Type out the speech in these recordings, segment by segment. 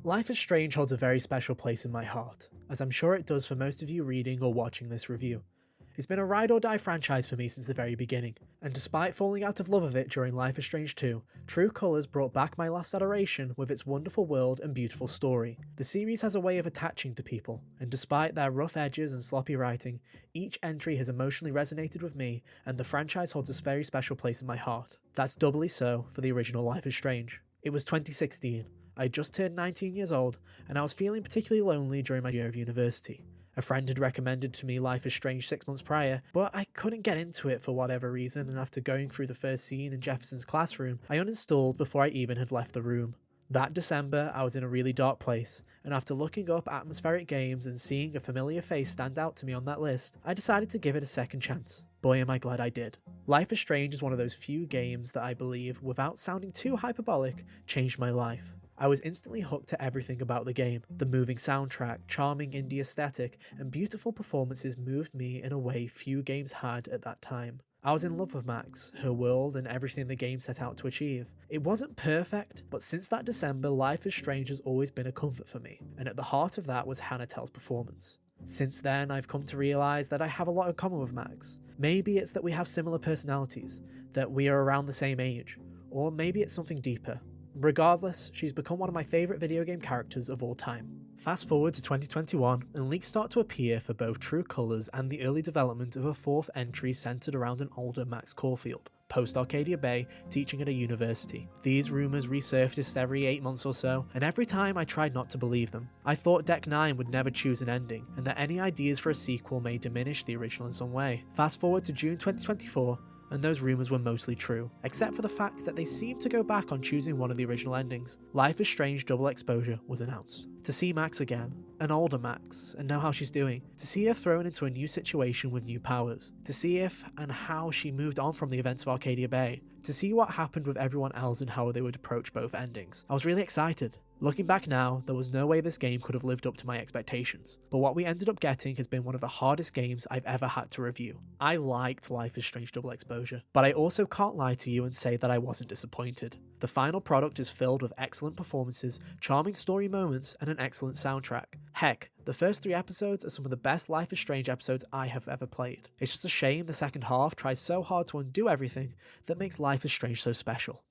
Life is Strange holds a very special place in my heart, as I'm sure it does for most of you reading or watching this review. It's been a ride or die franchise for me since the very beginning, and despite falling out of love of it during Life is Strange 2, True Colours brought back my lost adoration with its wonderful world and beautiful story. The series has a way of attaching to people, and despite their rough edges and sloppy writing, each entry has emotionally resonated with me, and the franchise holds a very special place in my heart. That's doubly so for the original Life is Strange. It was 2016. I had just turned 19 years old, and I was feeling particularly lonely during my year of university. A friend had recommended to me Life is Strange 6 months prior, but I couldn't get into it for whatever reason, and after going through the first scene in Jefferson's classroom, I uninstalled before I even had left the room. That December, I was in a really dark place, and after looking up atmospheric games and seeing a familiar face stand out to me on that list, I decided to give it a second chance. Boy am I glad I did. Life is Strange is one of those few games that I believe, without sounding too hyperbolic, changed my life. I was instantly hooked to everything about the game. The moving soundtrack, charming indie aesthetic, and beautiful performances moved me in a way few games had at that time. I was in love with Max, her world, and everything the game set out to achieve. It wasn't perfect, but since that December, Life is Strange has always been a comfort for me, and at the heart of that was Hannah Tell's performance. Since then, I've come to realise that I have a lot in common with Max. Maybe it's that we have similar personalities, that we are around the same age, or maybe it's something deeper. Regardless, she's become one of my favourite video game characters of all time. Fast forward to 2021, and leaks start to appear for both True Colours and the early development of a fourth entry centred around an older Max Caulfield, post-Arcadia Bay, teaching at a university. These rumours resurfaced every 8 months or so, and every time I tried not to believe them. I thought Deck 9 would never choose an ending, and that any ideas for a sequel may diminish the original in some way. Fast forward to June 2024, and those rumours were mostly true, except for the fact that they seemed to go back on choosing one of the original endings. Life is Strange Double Exposure was announced. To see Max again, an older Max, and know how she's doing. To see her thrown into a new situation with new powers. To see if and how she moved on from the events of Arcadia Bay. To see what happened with everyone else and how they would approach both endings. I was really excited. Looking back now, there was no way this game could have lived up to my expectations, but what we ended up getting has been one of the hardest games I've ever had to review. I liked Life is Strange Double Exposure, but I also can't lie to you and say that I wasn't disappointed. The final product is filled with excellent performances, charming story moments, and an excellent soundtrack. Heck, the first 3 episodes are some of the best Life is Strange episodes I have ever played. It's just a shame the second half tries so hard to undo everything that makes Life is Strange so special.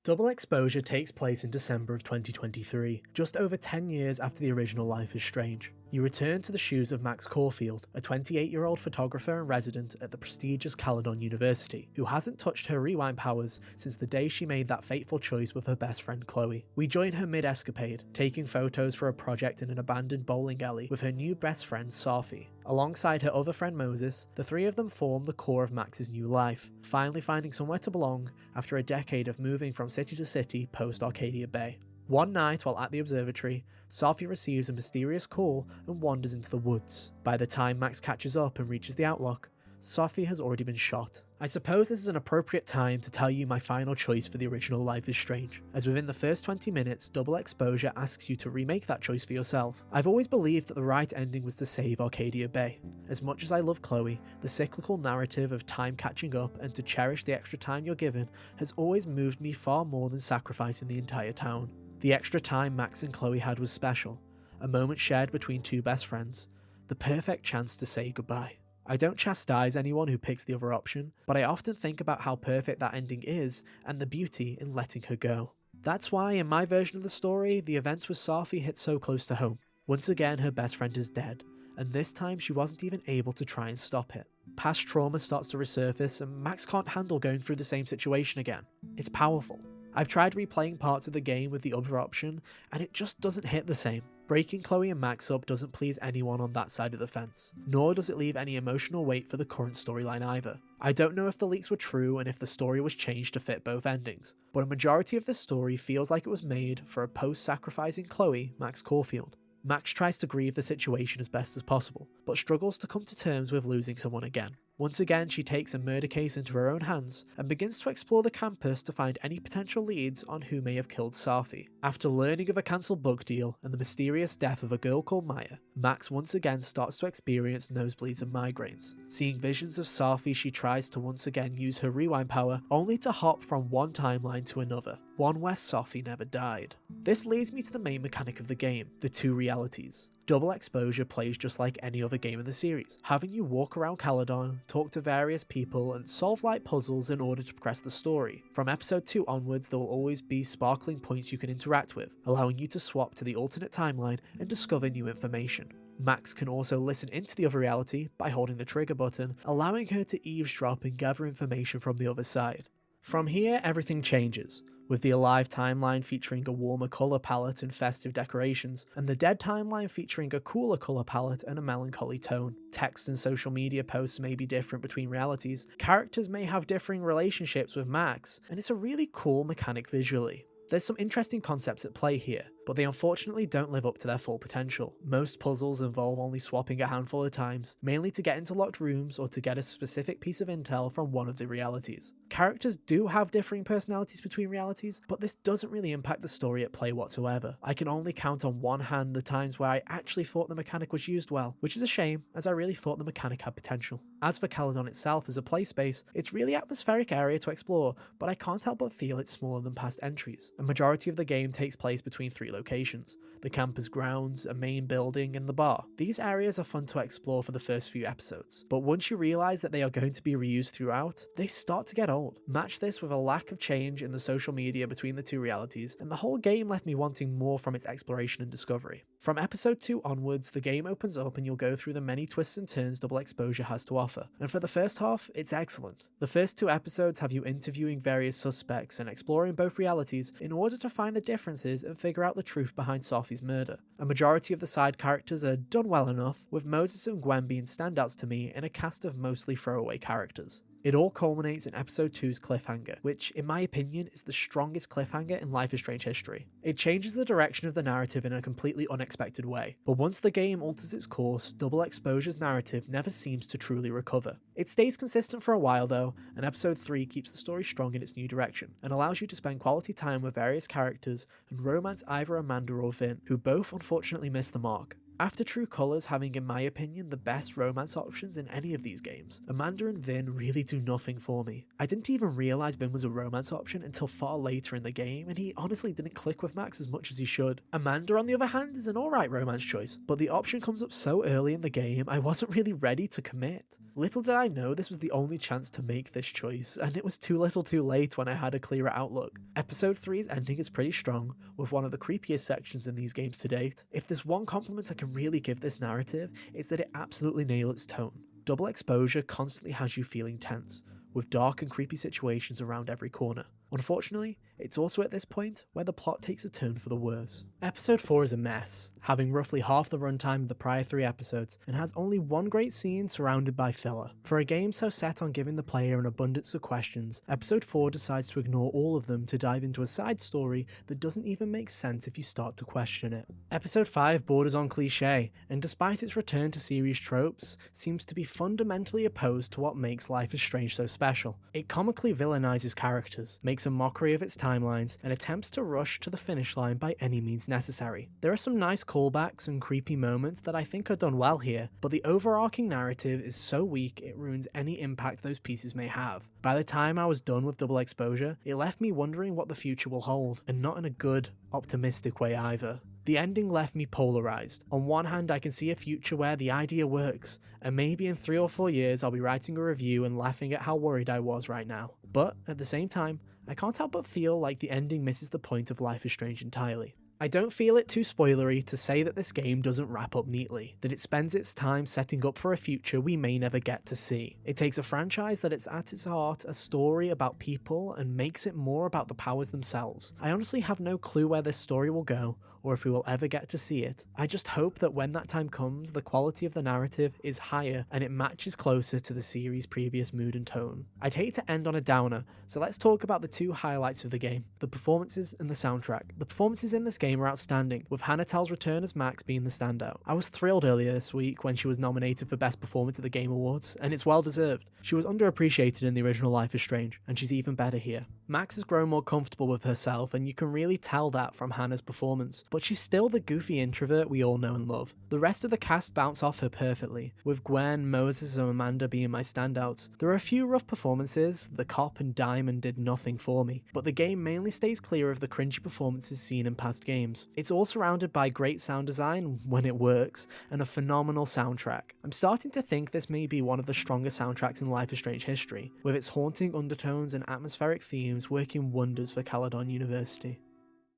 Double Exposure takes place in December of 2023, just over 10 years after the original Life is Strange. You return to the shoes of Max Caulfield, a 28-year-old photographer and resident at the prestigious Caledon University, who hasn't touched her rewind powers since the day she made that fateful choice with her best friend Chloe. We join her mid-escapade, taking photos for a project in an abandoned bowling alley with her new best friend Sophie. Alongside her other friend Moses, the three of them form the core of Max's new life, finally finding somewhere to belong after a decade of moving from city to city post-Arcadia Bay. One night, while at the observatory, Sophie receives a mysterious call and wanders into the woods. By the time Max catches up and reaches the outlook, Sophie has already been shot. I suppose this is an appropriate time to tell you my final choice for the original Life is Strange, as within the first 20 minutes, Double Exposure asks you to remake that choice for yourself. I've always believed that the right ending was to save Arcadia Bay. As much as I love Chloe, the cyclical narrative of time catching up and to cherish the extra time you're given has always moved me far more than sacrificing the entire town. The extra time Max and Chloe had was special, a moment shared between two best friends, the perfect chance to say goodbye. I don't chastise anyone who picks the other option, but I often think about how perfect that ending is and the beauty in letting her go. That's why in my version of the story, the events with Sophie hit so close to home. Once again, her best friend is dead, and this time she wasn't even able to try and stop it. Past trauma starts to resurface and Max can't handle going through the same situation again. It's powerful. I've tried replaying parts of the game with the other option, and it just doesn't hit the same. Breaking Chloe and Max up doesn't please anyone on that side of the fence, nor does it leave any emotional weight for the current storyline either. I don't know if the leaks were true and if the story was changed to fit both endings, but a majority of this story feels like it was made for a post-sacrificing Chloe, Max Caulfield. Max tries to grieve the situation as best as possible, but struggles to come to terms with losing someone again. Once again, she takes a murder case into her own hands and begins to explore the campus to find any potential leads on who may have killed Safi. After learning of a cancelled book deal and the mysterious death of a girl called Maya, Max once again starts to experience nosebleeds and migraines. Seeing visions of Safi, she tries to once again use her rewind power, only to hop from one timeline to another, one where Safi never died. This leads me to the main mechanic of the game, the two realities. Double Exposure plays just like any other game in the series, having you walk around Caledon, talk to various people, and solve light puzzles in order to progress the story. From episode 2 onwards, there will always be sparkling points you can interact with, allowing you to swap to the alternate timeline and discover new information. Max can also listen into the other reality by holding the trigger button, allowing her to eavesdrop and gather information from the other side. From here, everything changes, with the Alive timeline featuring a warmer colour palette and festive decorations, and the Dead timeline featuring a cooler colour palette and a melancholy tone. Text and social media posts may be different between realities, characters may have differing relationships with Max, and it's a really cool mechanic visually. There's some interesting concepts at play here, but they unfortunately don't live up to their full potential. Most puzzles involve only swapping a handful of times, mainly to get into locked rooms or to get a specific piece of intel from one of the realities. Characters do have differing personalities between realities, but this doesn't really impact the story at play whatsoever. I can only count on one hand the times where I actually thought the mechanic was used well, which is a shame, as I really thought the mechanic had potential. As for Caledon itself as a play space, it's a really atmospheric area to explore, but I can't help but feel it's smaller than past entries. A majority of the game takes place between 3 locations: the campus grounds, a main building, and the bar. These areas are fun to explore for the first few episodes, but once you realise that they are going to be reused throughout, they start to get old. Match this with a lack of change in the social media between the two realities, and the whole game left me wanting more from its exploration and discovery. From episode 2 onwards, the game opens up and you'll go through the many twists and turns Double Exposure has to offer, and for the first half, it's excellent. The first 2 episodes have you interviewing various suspects and exploring both realities in order to find the differences and figure out the truth behind Safi's murder. A majority of the side characters are done well enough, with Moses and Gwen being standouts to me in a cast of mostly throwaway characters. It all culminates in episode 2's cliffhanger, which, in my opinion, is the strongest cliffhanger in Life is Strange history. It changes the direction of the narrative in a completely unexpected way, but once the game alters its course, Double Exposure's narrative never seems to truly recover. It stays consistent for a while though, and episode 3 keeps the story strong in its new direction, and allows you to spend quality time with various characters and romance either Amanda or Vin, who both unfortunately missed the mark. After True Colors having, in my opinion, the best romance options in any of these games, Amanda and Vin really do nothing for me. I didn't even realise Vin was a romance option until far later in the game, and he honestly didn't click with Max as much as he should. Amanda, on the other hand, is an alright romance choice, but the option comes up so early in the game, I wasn't really ready to commit. Little did I know this was the only chance to make this choice, and it was too little too late when I had a clearer outlook. Episode 3's ending is pretty strong, with one of the creepiest sections in these games to date. If there's one compliment I can really give this narrative, it's that it absolutely nails its tone. Double Exposure constantly has you feeling tense, with dark and creepy situations around every corner. Unfortunately, it's also at this point where the plot takes a turn for the worse. Episode 4 is a mess, having roughly half the runtime of the prior 3 episodes, and has only one great scene surrounded by filler. For a game so set on giving the player an abundance of questions, episode 4 decides to ignore all of them to dive into a side story that doesn't even make sense if you start to question it. Episode 5 borders on cliché, and despite its return to series tropes, seems to be fundamentally opposed to what makes Life is Strange so special. It comically villainizes characters, makes a mockery of its timelines, and attempts to rush to the finish line by any means necessary. There are some nice callbacks and creepy moments that I think are done well here, but the overarching narrative is so weak it ruins any impact those pieces may have. By the time I was done with Double Exposure, it left me wondering what the future will hold, and not in a good, optimistic way either. The ending left me polarised. On one hand, I can see a future where the idea works, and maybe in 3 or 4 years I'll be writing a review and laughing at how worried I was right now. But at the same time, I can't help but feel like the ending misses the point of Life is Strange entirely. I don't feel it too spoilery to say that this game doesn't wrap up neatly, that it spends its time setting up for a future we may never get to see. It takes a franchise that is at its heart a story about people and makes it more about the powers themselves. I honestly have no clue where this story will go, or if we will ever get to see it. I just hope that when that time comes, the quality of the narrative is higher and it matches closer to the series' previous mood and tone. I'd hate to end on a downer, so let's talk about the 2 highlights of the game, the performances and the soundtrack. The performances in this game gamer outstanding, with Hannah Tell's return as Max being the standout. I was thrilled earlier this week when she was nominated for Best Performance at the Game Awards, and it's well deserved. She was underappreciated in the original Life is Strange, and she's even better here. Max has grown more comfortable with herself, and you can really tell that from Hannah's performance, but she's still the goofy introvert we all know and love. The rest of the cast bounce off her perfectly, with Gwen, Moses and Amanda being my standouts. There are a few rough performances, the cop and Diamond did nothing for me, but the game mainly stays clear of the cringy performances seen in past games. It's all surrounded by great sound design, when it works, and a phenomenal soundtrack. I'm starting to think this may be one of the strongest soundtracks in Life is Strange history, with its haunting undertones and atmospheric themes working wonders for Caledon University.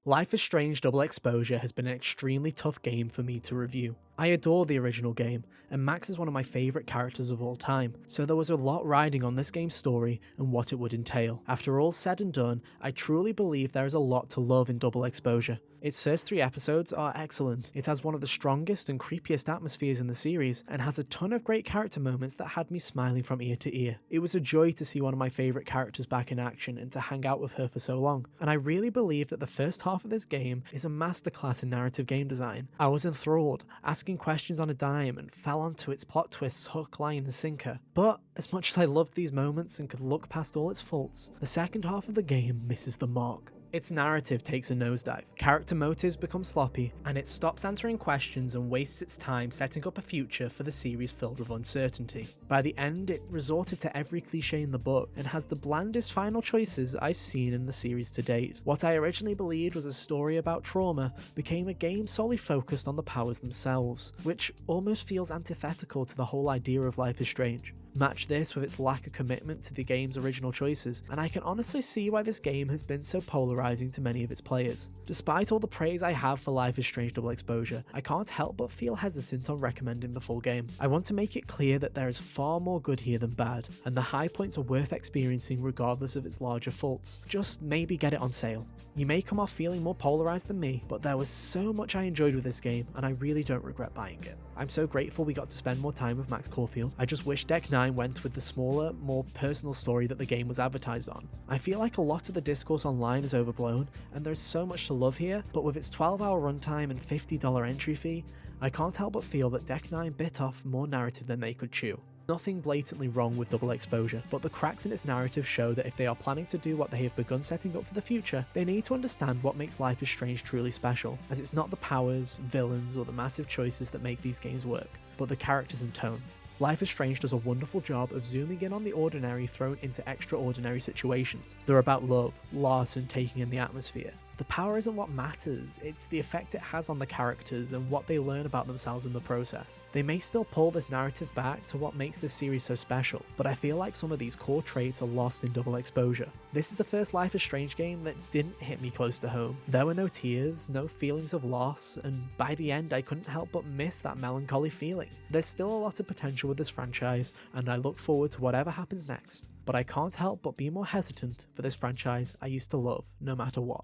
Life is Strange Double Exposure has been an extremely tough game for me to review. I adore the original game, and Max is one of my favourite characters of all time, so there was a lot riding on this game's story and what it would entail. After all said and done, I truly believe there is a lot to love in Double Exposure. Its first 3 episodes are excellent. It has one of the strongest and creepiest atmospheres in the series, and has a ton of great character moments that had me smiling from ear to ear. It was a joy to see one of my favourite characters back in action and to hang out with her for so long, and I really believe that the first half of this game is a masterclass in narrative game design. I was enthralled, asking questions on a dime, and fell onto its plot twists hook, line and sinker. But as much as I loved these moments and could look past all its faults, the second half of the game misses the mark. Its narrative takes a nosedive, character motives become sloppy, and it stops answering questions and wastes its time setting up a future for the series filled with uncertainty. By the end, it resorted to every cliche in the book, and has the blandest final choices I've seen in the series to date. What I originally believed was a story about trauma became a game solely focused on the powers themselves, which almost feels antithetical to the whole idea of Life is Strange. Match this with its lack of commitment to the game's original choices, and I can honestly see why this game has been so polarising to many of its players. Despite all the praise I have for Life is Strange Double Exposure, I can't help but feel hesitant on recommending the full game. I want to make it clear that there is far more good here than bad, and the high points are worth experiencing regardless of its larger faults. Just maybe get it on sale. You may come off feeling more polarised than me, but there was so much I enjoyed with this game, and I really don't regret buying it. I'm so grateful we got to spend more time with Max Caulfield. I just wish Deck 9 went with the smaller, more personal story that the game was advertised on. I feel like a lot of the discourse online is overblown, and there's so much to love here, but with its 12-hour runtime and $50 entry fee, I can't help but feel that Deck 9 bit off more narrative than they could chew. Nothing blatantly wrong with Double Exposure, but the cracks in its narrative show that if they are planning to do what they have begun setting up for the future, they need to understand what makes Life is Strange truly special, as it's not the powers, villains, or the massive choices that make these games work, but the characters and tone. Life is Strange does a wonderful job of zooming in on the ordinary thrown into extraordinary situations. They're about love, loss, and taking in the atmosphere. The power isn't what matters, it's the effect it has on the characters and what they learn about themselves in the process. They may still pull this narrative back to what makes this series so special, but I feel like some of these core traits are lost in Double Exposure. This is the first Life is Strange game that didn't hit me close to home. There were no tears, no feelings of loss, and by the end I couldn't help but miss that melancholy feeling. There's still a lot of potential with this franchise, and I look forward to whatever happens next, but I can't help but be more hesitant for this franchise I used to love no matter what.